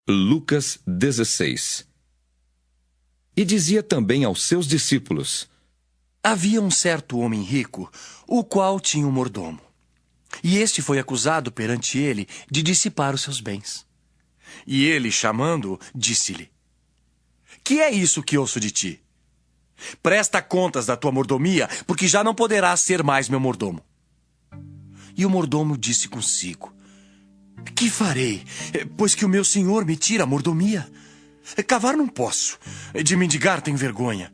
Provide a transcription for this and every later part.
Lucas 16. E dizia também aos seus discípulos: Havia um certo homem rico, o qual tinha um mordomo. E este foi acusado perante ele de dissipar os seus bens. E ele, chamando-o, disse-lhe: Que é isso que ouço de ti? Presta contas da tua mordomia, porque já não poderás ser mais meu mordomo. E o mordomo disse consigo: Que farei, pois que o meu senhor me tira a mordomia? Cavar não posso, de mendigar tenho vergonha.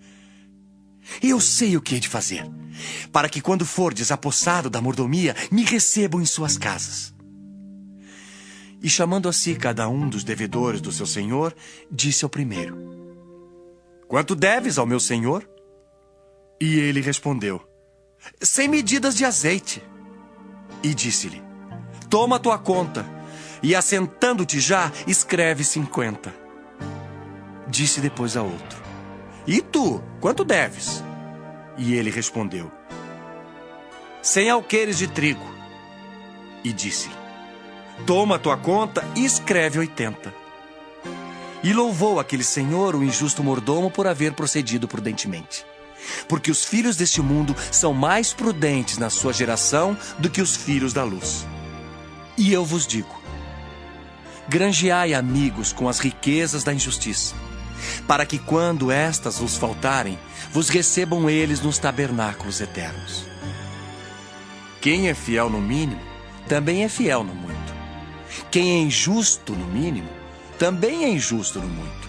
Eu sei o que hei de fazer, para que quando fordes apossado da mordomia, me recebam em suas casas. E chamando a si cada um dos devedores do seu senhor, disse ao primeiro: Quanto deves ao meu senhor? E ele respondeu: 100 medidas de azeite. E disse-lhe: Toma a tua conta, e assentando-te já, escreve 50. Disse depois a outro: E tu, quanto deves? E ele respondeu: 100 alqueires de trigo. E disse-lhe: Toma a tua conta e escreve 80. E louvou aquele senhor o injusto mordomo por haver procedido prudentemente. Porque os filhos deste mundo são mais prudentes na sua geração do que os filhos da luz. E eu vos digo: granjeai amigos com as riquezas da injustiça, para que quando estas vos faltarem, vos recebam eles nos tabernáculos eternos. Quem é fiel no mínimo, também é fiel no muito. Quem é injusto no mínimo, também é injusto no muito.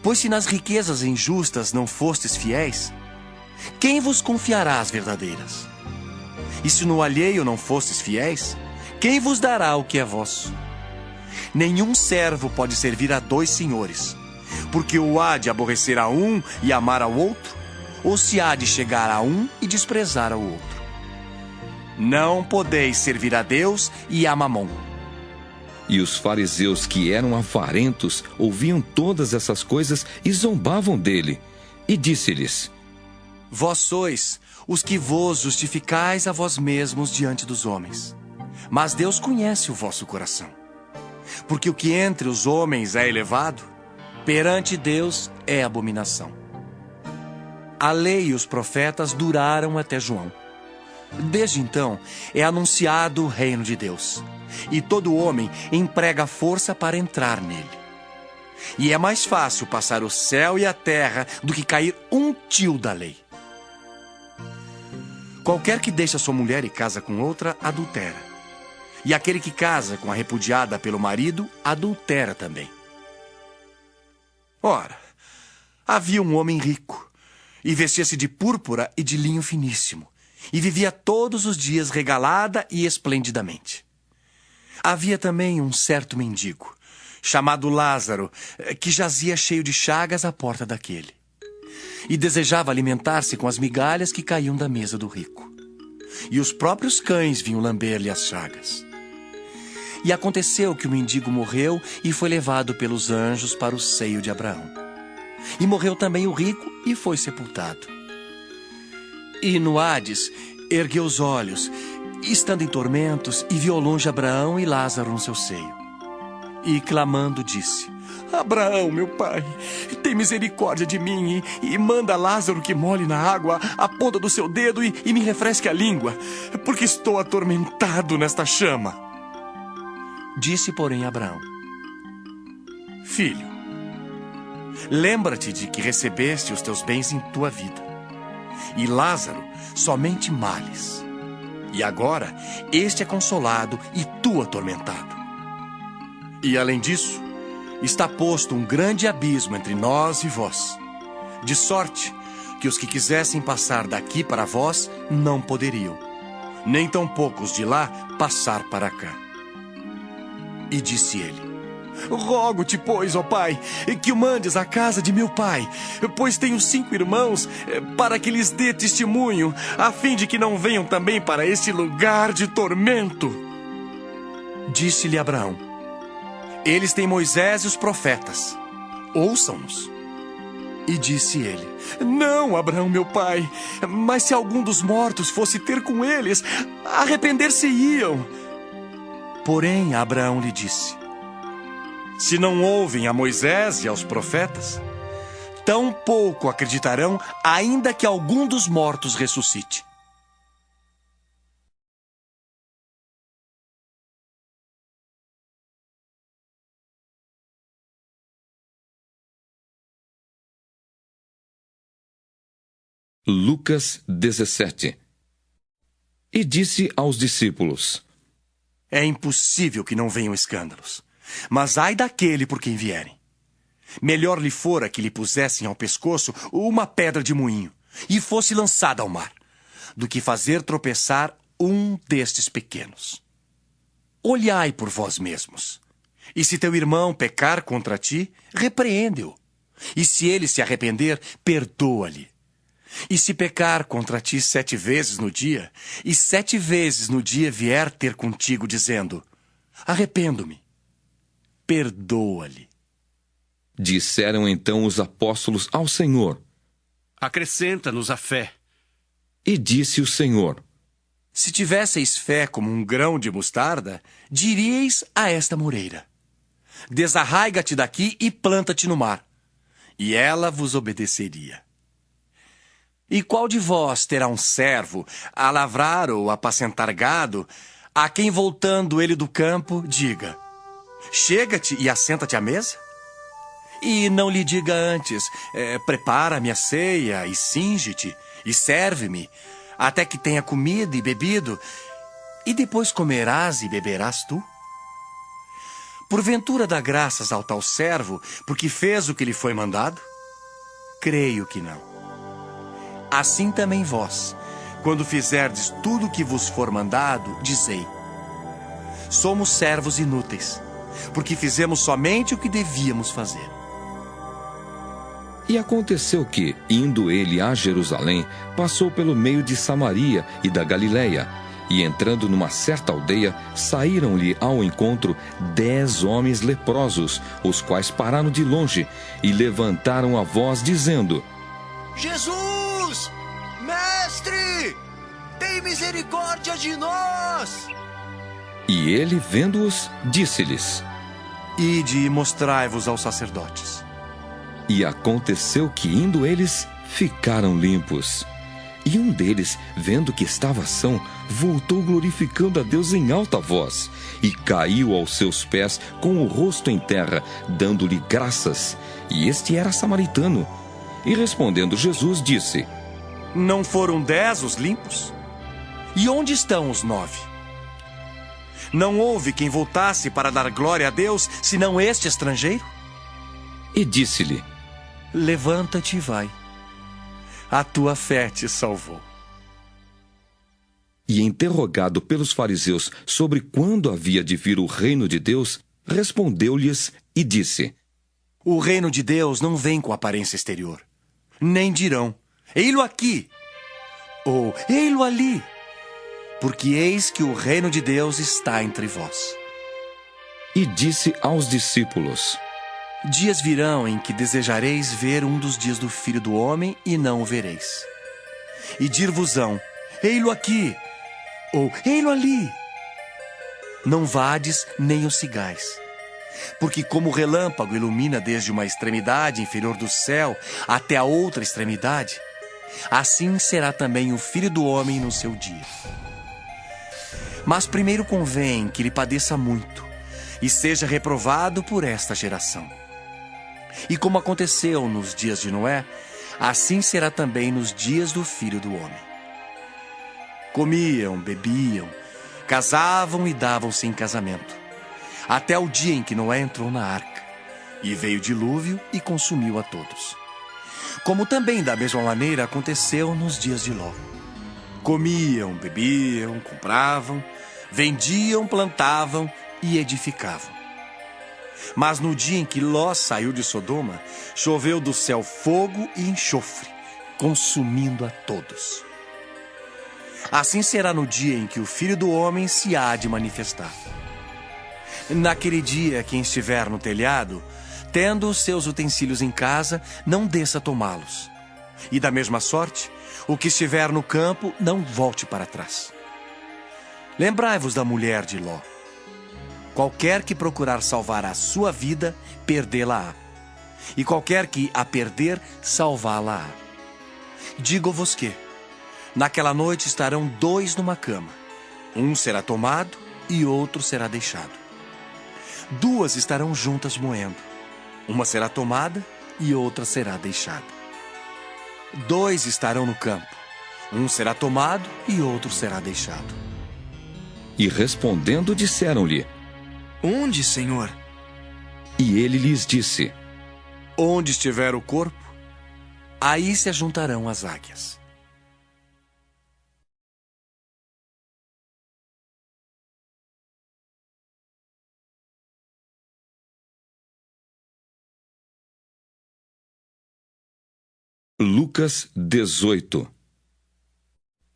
Pois se nas riquezas injustas não fostes fiéis, quem vos confiará as verdadeiras? E se no alheio não fostes fiéis, quem vos dará o que é vosso? Nenhum servo pode servir a 2 senhores, porque ou há de aborrecer a um e amar ao outro, ou se há de chegar a um e desprezar ao outro. Não podeis servir a Deus e a Mamom. E os fariseus, que eram avarentos, ouviam todas essas coisas e zombavam dele. E disse-lhes: Vós sois os que vos justificais a vós mesmos diante dos homens. Mas Deus conhece o vosso coração. Porque o que entre os homens é elevado, perante Deus é abominação. A lei e os profetas duraram até João. Desde então é anunciado o reino de Deus, e todo homem emprega força para entrar nele. E é mais fácil passar o céu e a terra do que cair um tio da lei. Qualquer que deixa sua mulher e casa com outra, adultera. E aquele que casa com a repudiada pelo marido, adultera também. Ora, havia um homem rico, e vestia-se de púrpura e de linho finíssimo, e vivia todos os dias regalada e esplendidamente. Havia também um certo mendigo, chamado Lázaro, que jazia cheio de chagas à porta daquele, e desejava alimentar-se com as migalhas que caíam da mesa do rico. E os próprios cães vinham lamber-lhe as chagas. E aconteceu que o mendigo morreu e foi levado pelos anjos para o seio de Abraão. E morreu também o rico e foi sepultado. E no Hades ergueu os olhos, estando em tormentos, e viu ao longe Abraão e Lázaro no seu seio. E clamando disse: Abraão, meu pai, tem misericórdia de mim e manda Lázaro que molhe na água a ponta do seu dedo e me refresque a língua, porque estou atormentado nesta chama. Disse, porém, Abraão: Filho, lembra-te de que recebeste os teus bens em tua vida, e Lázaro somente males. E agora este é consolado e tu atormentado. E além disso, está posto um grande abismo entre nós e vós, de sorte que os que quisessem passar daqui para vós não poderiam, nem tampouco os de lá passar para cá. E disse ele: Rogo-te, pois, ó pai, que o mandes à casa de meu pai, pois tenho 5 irmãos, para que lhes dê testemunho, a fim de que não venham também para este lugar de tormento. Disse-lhe Abraão: Eles têm Moisés e os profetas, ouçam-nos. E disse ele: Não, Abraão, meu pai, mas se algum dos mortos fosse ter com eles, arrepender-se-iam. Porém, Abraão lhe disse: Se não ouvem a Moisés e aos profetas, tão pouco acreditarão, ainda que algum dos mortos ressuscite. Lucas 17. E disse aos discípulos: É impossível que não venham escândalos, mas ai daquele por quem vierem. Melhor lhe fora que lhe pusessem ao pescoço uma pedra de moinho e fosse lançada ao mar, do que fazer tropeçar um destes pequenos. Olhai por vós mesmos. E se teu irmão pecar contra ti, repreende-o. E se ele se arrepender, perdoa-lhe. E se pecar contra ti 7 vezes no dia, e 7 vezes no dia vier ter contigo dizendo: arrependo-me, perdoa-lhe. Disseram então os apóstolos ao Senhor: acrescenta-nos a fé. E disse o Senhor: se tivesseis fé como um grão de mostarda, diríeis a esta moreira: desarraiga-te daqui e planta-te no mar, e ela vos obedeceria. E qual de vós terá um servo a lavrar ou apacentar gado, a quem, voltando ele do campo, diga: chega-te e assenta-te à mesa? E não lhe diga antes: prepara-me a ceia e cinge-te e serve-me, até que tenha comido e bebido, e depois comerás e beberás tu? Porventura dá graças ao tal servo, porque fez o que lhe foi mandado? Creio que não. Assim também vós, quando fizerdes tudo o que vos for mandado, dizei: somos servos inúteis, porque fizemos somente o que devíamos fazer. E aconteceu que, indo ele a Jerusalém, passou pelo meio de Samaria e da Galiléia, e entrando numa certa aldeia, saíram-lhe ao encontro 10 homens leprosos, os quais pararam de longe e levantaram a voz, dizendo: Jesus, mestre, tem misericórdia de nós. E ele, vendo-os, disse-lhes: ide e mostrai-vos aos sacerdotes. E aconteceu que, indo eles, ficaram limpos. E um deles, vendo que estava são, voltou glorificando a Deus em alta voz, e caiu aos seus pés com o rosto em terra, dando-lhe graças. E este era samaritano. E respondendo Jesus, disse: não foram 10 os limpos? E onde estão os 9? Não houve quem voltasse para dar glória a Deus, senão este estrangeiro? E disse-lhe: levanta-te e vai. A tua fé te salvou. E interrogado pelos fariseus sobre quando havia de vir o reino de Deus, respondeu-lhes e disse: o reino de Deus não vem com aparência exterior. Nem dirão: ei-lo aqui, ou ei-lo ali, porque eis que o reino de Deus está entre vós. E disse aos discípulos: dias virão em que desejareis ver um dos dias do Filho do Homem e não o vereis. E dir-vos-ão: ei-lo aqui, ou ei-lo ali. Não vades nem o sigais. Porque como o relâmpago ilumina desde uma extremidade inferior do céu até a outra extremidade, assim será também o Filho do Homem no seu dia. Mas primeiro convém que lhe padeça muito e seja reprovado por esta geração. E como aconteceu nos dias de Noé, assim será também nos dias do Filho do Homem. Comiam, bebiam, casavam e davam-se em casamento, até o dia em que Noé entrou na arca, e veio o dilúvio e consumiu a todos. Como também da mesma maneira aconteceu nos dias de Ló. Comiam, bebiam, compravam, vendiam, plantavam e edificavam. Mas no dia em que Ló saiu de Sodoma, choveu do céu fogo e enxofre, consumindo a todos. Assim será no dia em que o Filho do Homem se há de manifestar. Naquele dia, quem estiver no telhado, tendo os seus utensílios em casa, não desça tomá-los. E da mesma sorte, o que estiver no campo, não volte para trás. Lembrai-vos da mulher de Ló. Qualquer que procurar salvar a sua vida, perdê-la-á. E qualquer que a perder, salvá-la-á. Digo-vos que, naquela noite estarão dois numa cama. Um será tomado e outro será deixado. Duas estarão juntas moendo. Uma será tomada e outra será deixada. Dois estarão no campo. Um será tomado e outro será deixado. E respondendo disseram-lhe: Onde, Senhor? E ele lhes disse: Onde estiver o corpo, aí se ajuntarão as águias. Lucas 18.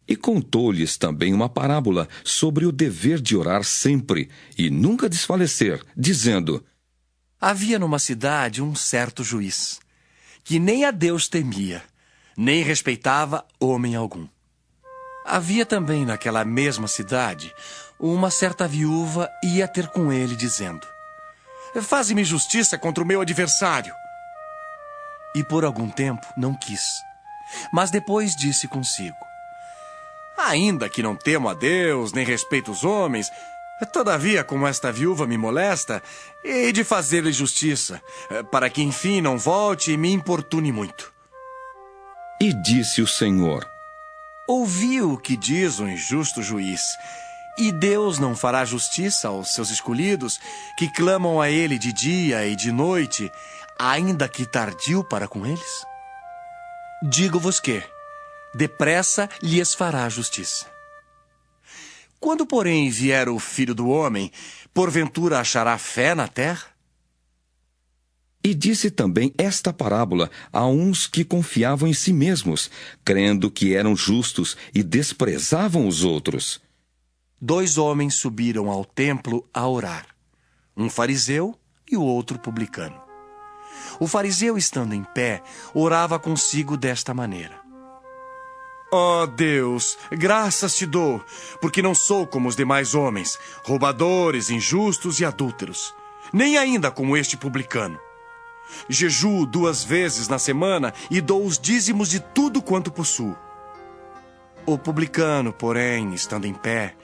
E contou-lhes também uma parábola sobre o dever de orar sempre e nunca desfalecer, dizendo: Havia numa cidade um certo juiz, que nem a Deus temia, nem respeitava homem algum. Havia também naquela mesma cidade uma certa viúva ia ter com ele, dizendo: Faze-me justiça contra o meu adversário. E por algum tempo não quis, mas depois disse consigo: Ainda que não temo a Deus, nem respeito os homens, todavia, como esta viúva me molesta, hei de fazer-lhe justiça, para que enfim não volte e me importune muito. E disse o Senhor: Ouvi o que diz o injusto juiz. E Deus não fará justiça aos seus escolhidos, que clamam a ele de dia e de noite, ainda que tardio para com eles? Digo-vos que, depressa lhes fará justiça. Quando, porém, vier o Filho do Homem, porventura achará fé na terra? E disse também esta parábola a uns que confiavam em si mesmos, crendo que eram justos e desprezavam os outros. 2 homens subiram ao templo a orar, um fariseu e o outro publicano. O fariseu, estando em pé, orava consigo desta maneira: Ó Deus, graças te dou, porque não sou como os demais homens, roubadores, injustos e adúlteros, nem ainda como este publicano. Jejuo 2 vezes na semana e dou os dízimos de tudo quanto possuo. O publicano, porém, estando em pé,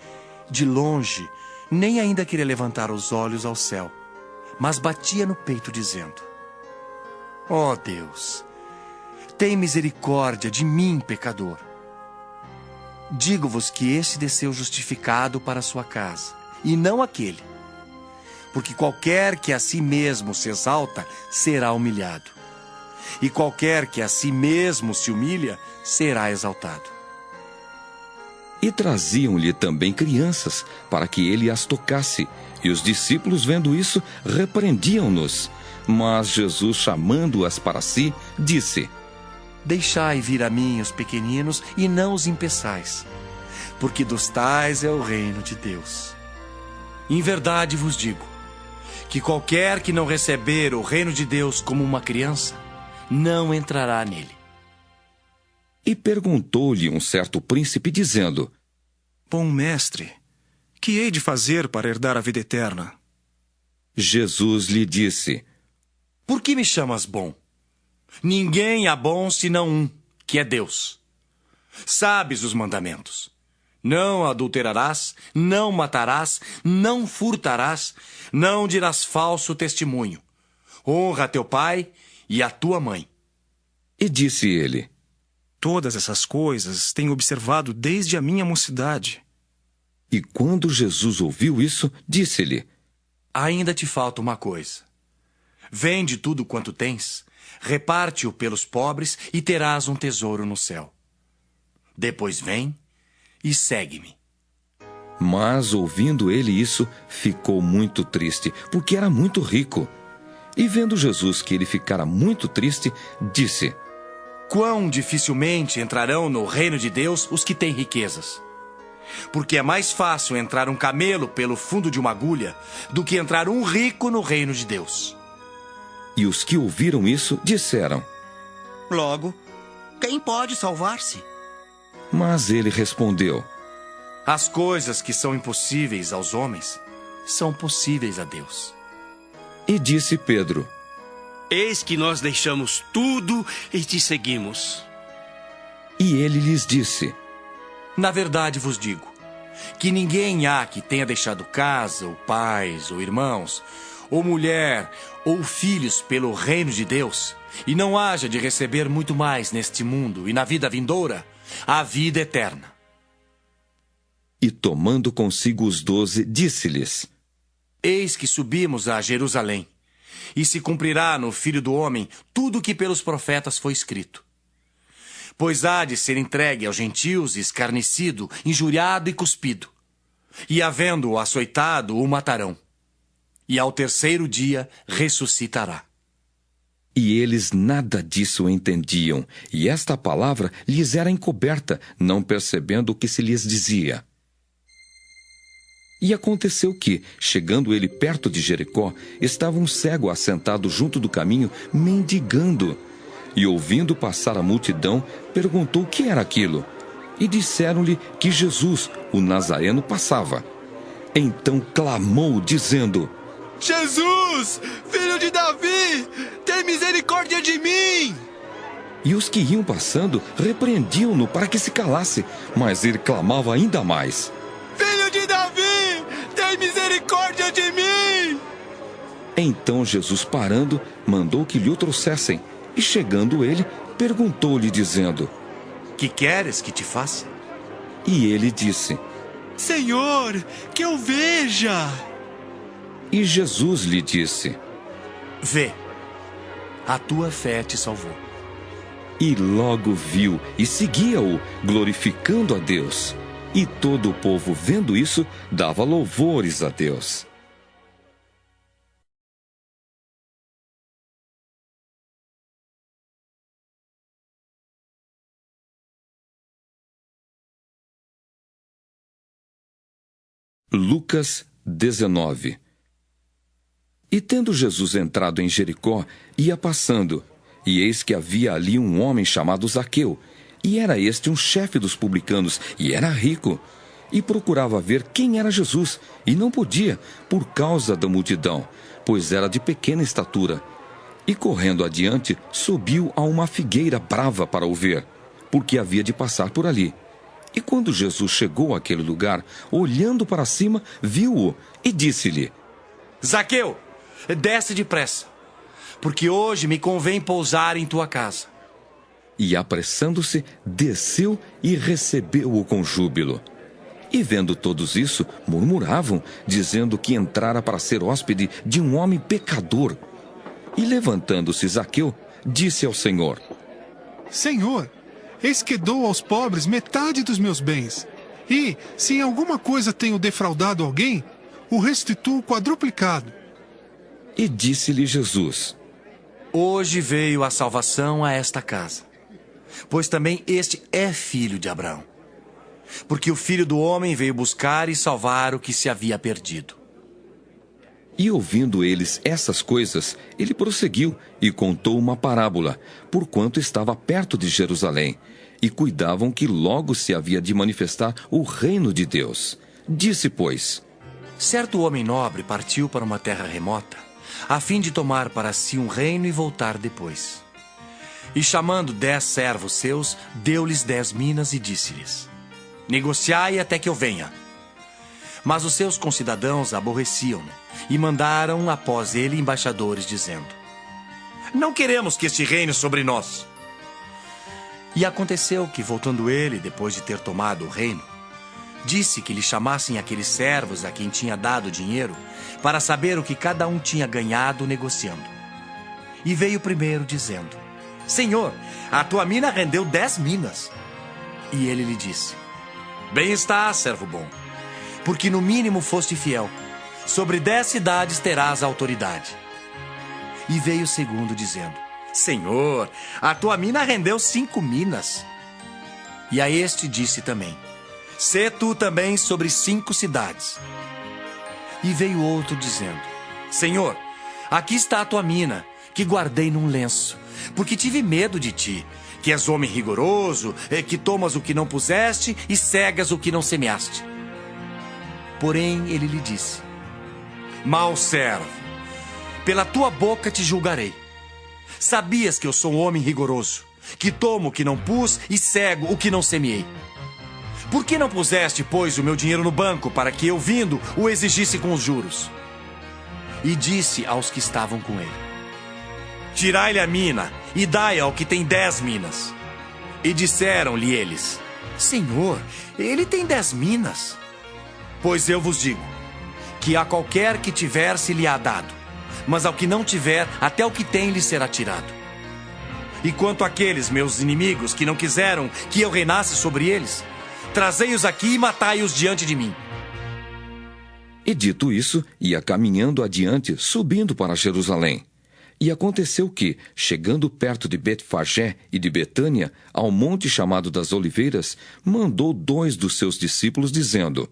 de longe, nem ainda queria levantar os olhos ao céu, mas batia no peito, dizendo: Ó Deus, tem misericórdia de mim, pecador. Digo-vos que este desceu justificado para sua casa, e não aquele. Porque qualquer que a si mesmo se exalta, será humilhado. E qualquer que a si mesmo se humilha, será exaltado. E traziam-lhe também crianças, para que ele as tocasse. E os discípulos, vendo isso, repreendiam-nos. Mas Jesus, chamando-as para si, disse: Deixai vir a mim os pequeninos e não os impeçais, porque dos tais é o reino de Deus. Em verdade vos digo, que qualquer que não receber o reino de Deus como uma criança, não entrará nele. E perguntou-lhe um certo príncipe, dizendo: Bom mestre, que hei de fazer para herdar a vida eterna? Jesus lhe disse: Por que me chamas bom? Ninguém há bom senão um, que é Deus. Sabes os mandamentos: não adulterarás, não matarás, não furtarás, não dirás falso testemunho. Honra a teu pai e a tua mãe. E disse ele: Todas essas coisas tenho observado desde a minha mocidade. E quando Jesus ouviu isso, disse-lhe: Ainda te falta uma coisa. Vende tudo quanto tens, reparte-o pelos pobres e terás um tesouro no céu. Depois vem e segue-me. Mas, ouvindo ele isso, ficou muito triste, porque era muito rico. E vendo Jesus que ele ficara muito triste, disse: Quão dificilmente entrarão no reino de Deus os que têm riquezas. Porque é mais fácil entrar um camelo pelo fundo de uma agulha do que entrar um rico no reino de Deus. E os que ouviram isso disseram: Logo, quem pode salvar-se? Mas ele respondeu: As coisas que são impossíveis aos homens são possíveis a Deus. E disse Pedro: Eis que nós deixamos tudo e te seguimos. E ele lhes disse: Na verdade vos digo, que ninguém há que tenha deixado casa, ou pais, ou irmãos, ou mulher, ou filhos pelo reino de Deus, e não haja de receber muito mais neste mundo e na vida vindoura, a vida eterna. E tomando consigo os 12, disse-lhes: Eis que subimos a Jerusalém, e se cumprirá no Filho do Homem tudo o que pelos profetas foi escrito. Pois há de ser entregue aos gentios, escarnecido, injuriado e cuspido. E havendo-o açoitado, o matarão. E ao terceiro dia ressuscitará. E eles nada disso entendiam, e esta palavra lhes era encoberta, não percebendo o que se lhes dizia. E aconteceu que, chegando ele perto de Jericó, estava um cego assentado junto do caminho, mendigando. E ouvindo passar a multidão, perguntou o que era aquilo. E disseram-lhe que Jesus, o Nazareno, passava. Então clamou, dizendo: Jesus, filho de Davi, tem misericórdia de mim! E os que iam passando repreendiam-no para que se calasse, mas ele clamava ainda mais: Filho de Davi, tem misericórdia de mim! Então Jesus, parando, mandou que lhe o trouxessem. E chegando ele, perguntou-lhe, dizendo: Que queres que te faça? E ele disse: Senhor, que eu veja! E Jesus lhe disse: Vê, a tua fé te salvou. E logo viu e seguia-o, glorificando a Deus. E todo o povo, vendo isso, dava louvores a Deus. Lucas 19. E tendo Jesus entrado em Jericó, ia passando, e eis que havia ali um homem chamado Zaqueu, e era este um chefe dos publicanos, e era rico, e procurava ver quem era Jesus, e não podia, por causa da multidão, pois era de pequena estatura. E correndo adiante, subiu a uma figueira brava para o ver, porque havia de passar por ali. E quando Jesus chegou àquele lugar, olhando para cima, viu-o e disse-lhe: Zaqueu, desce depressa, porque hoje me convém pousar em tua casa. E apressando-se, desceu e recebeu-o com júbilo. E vendo todos isso, murmuravam, dizendo que entrara para ser hóspede de um homem pecador. E levantando-se Zaqueu, disse ao Senhor: Senhor, eis que dou aos pobres metade dos meus bens. E, se em alguma coisa tenho defraudado alguém, o restituo quadruplicado. E disse-lhe Jesus: Hoje veio a salvação a esta casa, pois também este é filho de Abraão. Porque o Filho do Homem veio buscar e salvar o que se havia perdido. E ouvindo eles essas coisas, ele prosseguiu e contou uma parábola, porquanto estava perto de Jerusalém, e cuidavam que logo se havia de manifestar o reino de Deus. Disse, pois: Certo homem nobre partiu para uma terra remota, a fim de tomar para si um reino e voltar depois. E chamando 10 servos seus, deu-lhes 10 minas e disse-lhes: Negociai até que eu venha. Mas os seus concidadãos aborreciam-no e mandaram após ele embaixadores, dizendo: Não queremos que este reine sobre nós. E aconteceu que, voltando ele, depois de ter tomado o reino, disse que lhe chamassem aqueles servos a quem tinha dado dinheiro, para saber o que cada um tinha ganhado negociando. E veio primeiro, dizendo: Senhor, a tua mina rendeu 10 minas. E ele lhe disse: Bem está, servo bom, porque no mínimo foste fiel. Sobre 10 cidades terás autoridade. E veio o segundo, dizendo: Senhor, a tua mina rendeu 5 minas. E a este disse também: Sê tu também sobre 5 cidades. E veio outro, dizendo: Senhor, aqui está a tua mina, que guardei num lenço, porque tive medo de ti, que és homem rigoroso, que tomas o que não puseste e cegas o que não semeaste. Porém, ele lhe disse: Mau servo, pela tua boca te julgarei. Sabias que eu sou um homem rigoroso, que tomo o que não pus e cego o que não semeei. Por que não puseste, pois, o meu dinheiro no banco, para que eu, vindo, o exigisse com os juros? E disse aos que estavam com ele: tirai-lhe a mina e dai ao que tem 10 minas. E disseram-lhe eles: Senhor, ele tem 10 minas. Pois eu vos digo, que a qualquer que tiver se lhe há dado, mas ao que não tiver, até o que tem lhe será tirado. E quanto àqueles meus inimigos que não quiseram que eu reinasse sobre eles, trazei-os aqui e matai-os diante de mim. E dito isso, ia caminhando adiante, subindo para Jerusalém. E aconteceu que, chegando perto de Betfagé e de Betânia, ao monte chamado das Oliveiras, mandou 2 dos seus discípulos, dizendo: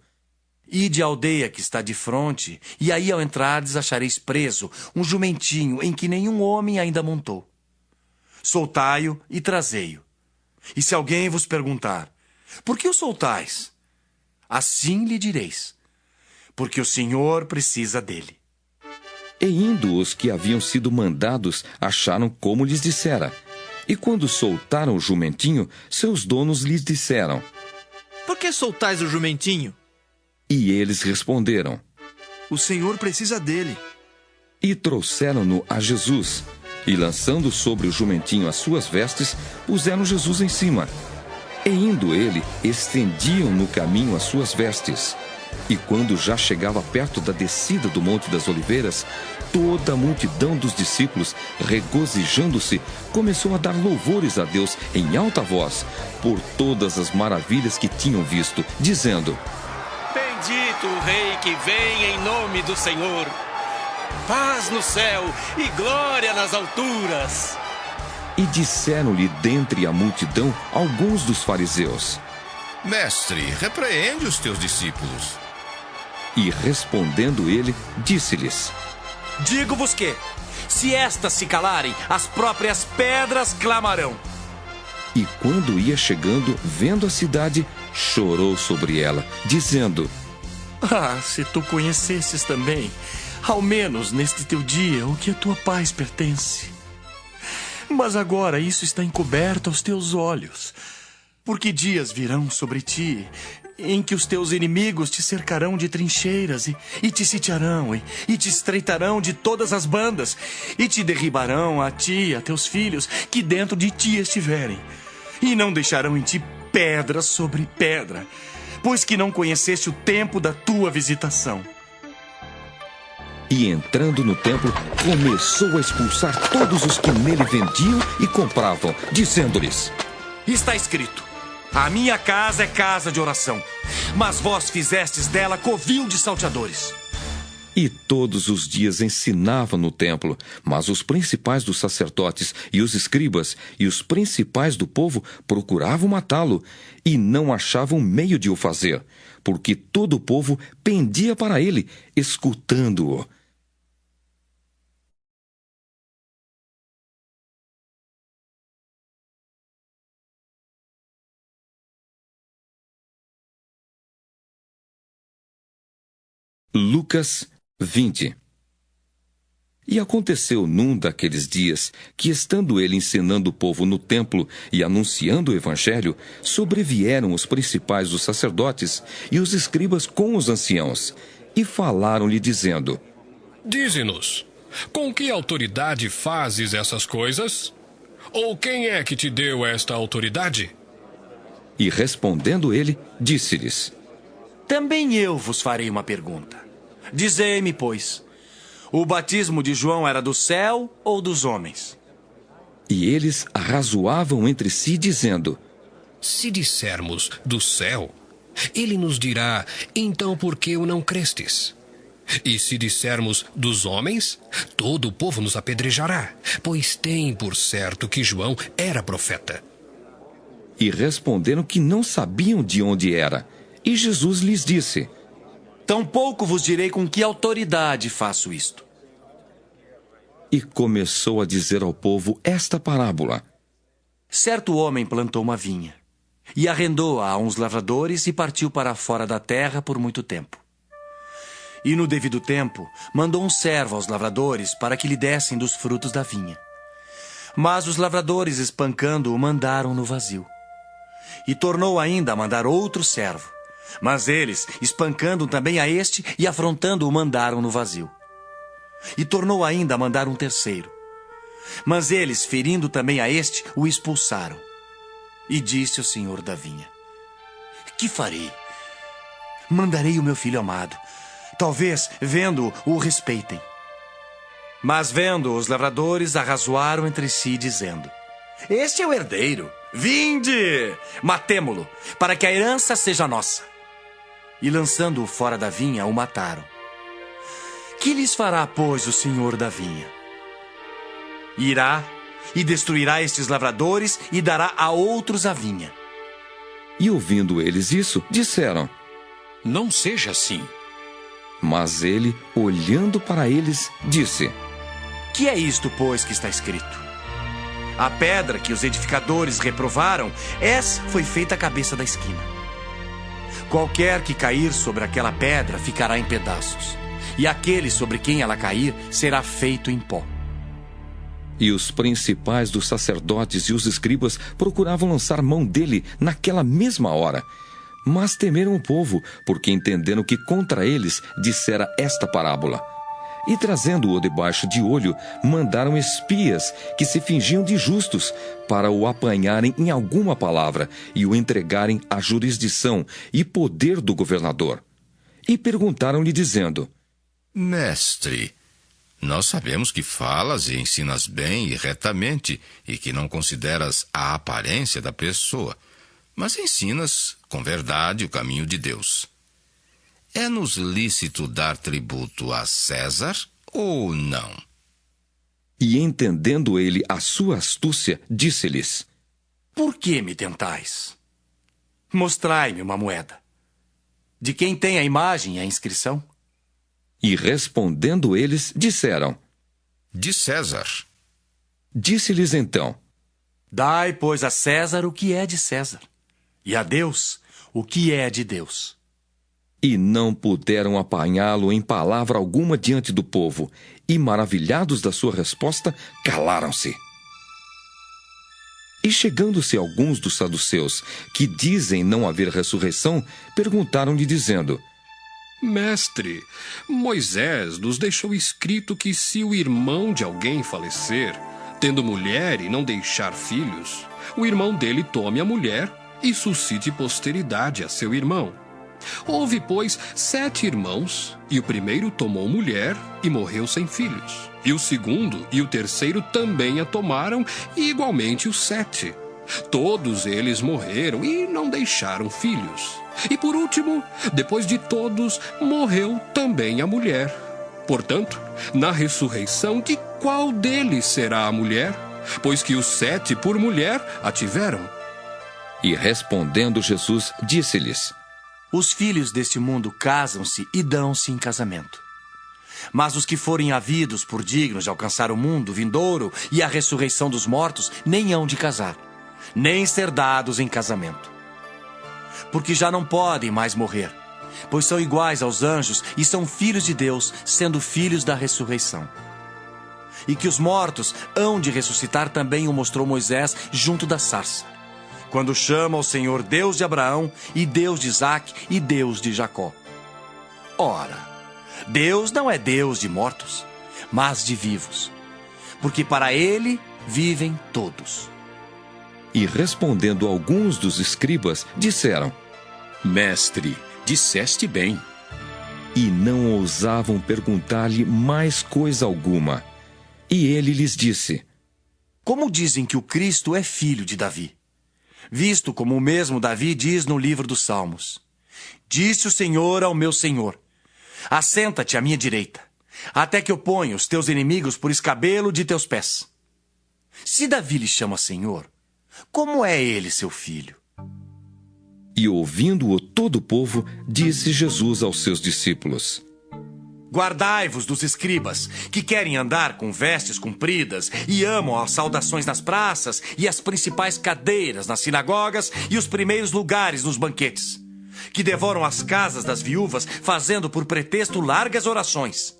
Ide à aldeia que está de fronte, e aí ao entrardes achareis preso um jumentinho em que nenhum homem ainda montou. Soltai-o e trazei-o. E se alguém vos perguntar: por que o soltais? Assim lhe direis: porque o Senhor precisa dele. E indo os que haviam sido mandados, acharam como lhes dissera. E quando soltaram o jumentinho, seus donos lhes disseram: Por que soltais o jumentinho? E eles responderam: O Senhor precisa dele. E trouxeram-no a Jesus. E lançando sobre o jumentinho as suas vestes, puseram Jesus em cima. E indo ele, estendiam no caminho as suas vestes. E quando já chegava perto da descida do Monte das Oliveiras, toda a multidão dos discípulos, regozijando-se, começou a dar louvores a Deus em alta voz, por todas as maravilhas que tinham visto, dizendo: Bendito o Rei que vem em nome do Senhor. Paz no céu e glória nas alturas. E disseram-lhe dentre a multidão alguns dos fariseus: Mestre, repreende os teus discípulos. E respondendo ele, disse-lhes: Digo-vos que, se estas se calarem, as próprias pedras clamarão. E quando ia chegando, vendo a cidade, chorou sobre ela, dizendo: Ah, se tu conhecesses também, ao menos neste teu dia, o que a tua paz pertence. Mas agora isso está encoberto aos teus olhos. Porque dias virão sobre ti, em que os teus inimigos te cercarão de trincheiras e te sitiarão e te estreitarão de todas as bandas e te derribarão a ti e a teus filhos que dentro de ti estiverem. E não deixarão em ti pedra sobre pedra, pois que não conheceste o tempo da tua visitação. E entrando no templo, começou a expulsar todos os que nele vendiam e compravam, dizendo-lhes: Está escrito: a minha casa é casa de oração, mas vós fizestes dela covil de salteadores. E todos os dias ensinava no templo, mas os principais dos sacerdotes e os escribas e os principais do povo procuravam matá-lo e não achavam meio de o fazer, porque todo o povo pendia para ele, escutando-o. Lucas 20. E aconteceu num daqueles dias que, estando ele ensinando o povo no templo e anunciando o evangelho, sobrevieram os principais dos sacerdotes e os escribas com os anciãos, e falaram-lhe dizendo: Dize-nos, com que autoridade fazes essas coisas? Ou quem é que te deu esta autoridade? E respondendo ele, disse-lhes: Também eu vos farei uma pergunta. Dizei-me, pois, o batismo de João era do céu ou dos homens? E eles arrazoavam entre si, dizendo: Se dissermos do céu, ele nos dirá, então por que o não crestes? E se dissermos dos homens, todo o povo nos apedrejará, pois tem por certo que João era profeta. E responderam que não sabiam de onde era. E Jesus lhes disse: Tampouco vos direi com que autoridade faço isto. E começou a dizer ao povo esta parábola: Certo homem plantou uma vinha, e arrendou-a a uns lavradores e partiu para fora da terra por muito tempo. E no devido tempo, mandou um servo aos lavradores para que lhe dessem dos frutos da vinha. Mas os lavradores, espancando-o, mandaram-no vazio. E tornou ainda a mandar outro servo. Mas eles, espancando também a este e afrontando-o, mandaram-no vazio. E tornou ainda a mandar um terceiro. Mas eles, ferindo também a este, o expulsaram. E disse o senhor da vinha: que farei? Mandarei o meu filho amado. Talvez, vendo-o, o respeitem. Mas vendo-o, os lavradores arrazoaram entre si, dizendo: este é o herdeiro. Vinde, matemo-lo, para que a herança seja nossa. E lançando-o fora da vinha, o mataram. Que lhes fará, pois, o senhor da vinha? Irá e destruirá estes lavradores e dará a outros a vinha. E ouvindo eles isso, disseram: Não seja assim. Mas ele, olhando para eles, disse: que é isto, pois, que está escrito? A pedra que os edificadores reprovaram, essa foi feita a cabeça da esquina. Qualquer que cair sobre aquela pedra ficará em pedaços, e aquele sobre quem ela cair será feito em pó. E os principais dos sacerdotes e os escribas procuravam lançar mão dele naquela mesma hora. Mas temeram o povo, porque entenderam que contra eles dissera esta parábola. E trazendo-o debaixo de olho, mandaram espias que se fingiam de justos para o apanharem em alguma palavra e o entregarem à jurisdição e poder do governador. E perguntaram-lhe dizendo: Mestre, nós sabemos que falas e ensinas bem e retamente e que não consideras a aparência da pessoa, mas ensinas com verdade o caminho de Deus. É-nos lícito dar tributo a César ou não? E entendendo ele a sua astúcia, disse-lhes: por que me tentais? Mostrai-me uma moeda. De quem tem a imagem e a inscrição? E respondendo eles, disseram: de César. Disse-lhes então: dai, pois, a César o que é de César, e a Deus o que é de Deus. E não puderam apanhá-lo em palavra alguma diante do povo, e, maravilhados da sua resposta, calaram-se. E chegando-se alguns dos saduceus, que dizem não haver ressurreição, perguntaram-lhe, dizendo: Mestre, Moisés nos deixou escrito que se o irmão de alguém falecer, tendo mulher e não deixar filhos, o irmão dele tome a mulher e suscite posteridade a seu irmão. Houve, pois, 7 irmãos, e o primeiro tomou mulher e morreu sem filhos. E o segundo e o terceiro também a tomaram, e igualmente os 7. Todos eles morreram e não deixaram filhos. E por último, depois de todos, morreu também a mulher. Portanto, na ressurreição, de qual deles será a mulher? Pois que os 7 por mulher a tiveram. E respondendo Jesus, disse-lhes: os filhos deste mundo casam-se e dão-se em casamento. Mas os que forem havidos por dignos de alcançar o mundo vindouro e a ressurreição dos mortos, nem hão de casar, nem ser dados em casamento. Porque já não podem mais morrer, pois são iguais aos anjos e são filhos de Deus, sendo filhos da ressurreição. E que os mortos hão de ressuscitar também o mostrou Moisés junto da sarça, quando chama ao Senhor Deus de Abraão, e Deus de Isaque, e Deus de Jacó. Ora, Deus não é Deus de mortos, mas de vivos, porque para ele vivem todos. E respondendo alguns dos escribas, disseram: Mestre, disseste bem. E não ousavam perguntar-lhe mais coisa alguma. E ele lhes disse: como dizem que o Cristo é filho de Davi? Visto como o mesmo Davi diz no livro dos Salmos: disse o Senhor ao meu Senhor: assenta-te à minha direita, até que eu ponha os teus inimigos por escabelo de teus pés. Se Davi lhe chama Senhor, como é ele seu filho? E ouvindo-o todo o povo, disse Jesus aos seus discípulos: guardai-vos dos escribas, que querem andar com vestes compridas e amam as saudações nas praças e as principais cadeiras nas sinagogas e os primeiros lugares nos banquetes. que devoram as casas das viúvas, fazendo por pretexto largas orações.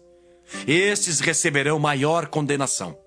Estes receberão maior condenação.